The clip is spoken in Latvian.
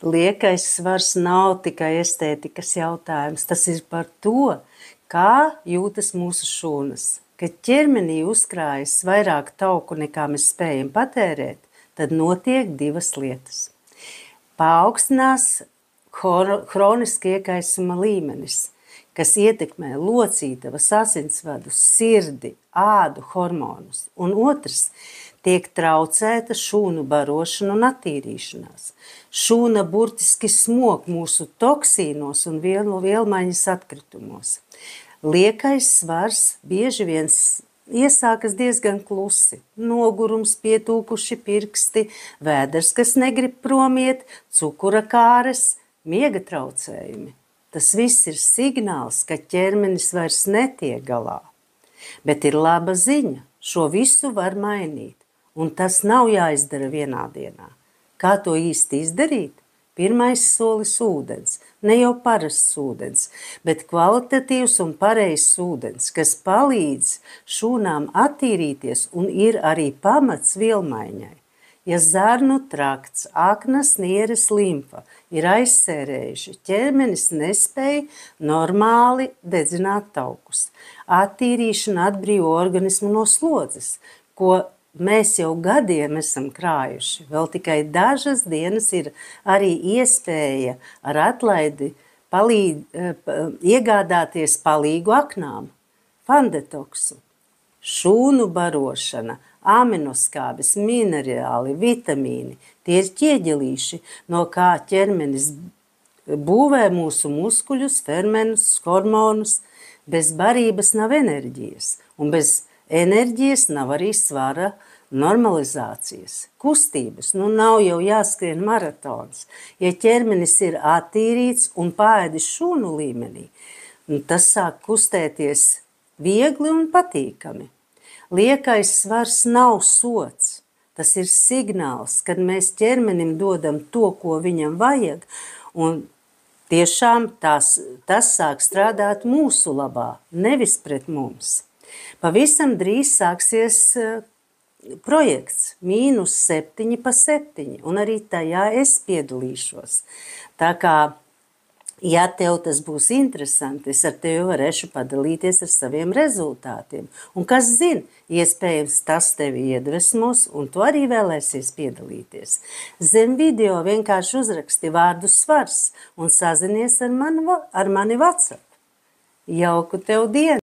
Liekais svars nav tikai estētikas jautājums. Tas ir par to, kā jūtas mūsu šūnas. Kad ķermenī uzkrājas vairāk tauku, nekā mēs spējam patērēt, tad notiek divas lietas. Paaugstinās hroniski iekaisuma līmenis, kas ietekmē locītavas, asinsvadus, sirdi, ādu, hormonus. Un otrs, tiek traucēta šūnu barošana un attīrīšanās. Šūna burtiski smog mūsu toksīnos un vielmaiņas atkritumos. Liekais svars bieži vien iesākas diezgan klusi. Nogurums, pietūkuši pirksti, vēders, kas negrib promiet, cukura kāres, miega traucējumi. Tas viss ir signāls, ka ķermenis vairs netiek galā. Bet ir laba ziņa, šo visu var mainīt. Un tas nav jāizdara vienā dienā. Kā to īsti izdarīt? Pirmais solis – ūdens. Ne jau parasts ūdens, bet kvalitatīvs un pareizs ūdens, kas palīdz šūnām attīrīties un ir arī pamats vielmaiņai. Ja zarnu trakts, aknas, nieres, limfa ir aizsērējuši, ķermenis nespēja normāli dedzināt taukus. Attīrīšana atbrīvo organismu no slodzes, ko mēs jau gadiem esam krājuši. Vēl tikai dažas dienas ir arī iespēja ar atlaidi iegādāties palīgu aknām, fandetoksu, šūnu barošana, aminoskābes, minerāli, vitamīni. Tie ir ķieģelīši, no kā ķermenis būvē mūsu muskuļus, fermenus, hormonus. Bez barības nav enerģijas, un bez enerģijas nav arī svara normalizācijas, kustības. Nav jau jāskrien maratons. Ja ķermenis ir attīrīts un paēdis šūnu līmenī, tas sāk kustēties viegli un patīkami. Liekais svars nav sots. Tas ir signāls, kad mēs ķermenim dodam to, ko viņam vajag, un tiešām tas sāk strādāt mūsu labā, nevis pret mums. Pavisam drīz sāksies projekts -7/7, un arī tajā es piedalīšos. Tā kā, ja tev tas būs interesanti, es ar tevi varēšu padalīties ar saviem rezultātiem. Un kas zina, iespējams tas tevi iedvesmos, un tu arī vēlēsies piedalīties. Zem video vienkārši uzraksti vārdu svars un sazinies ar mani WhatsApp. Jauku tev dienu!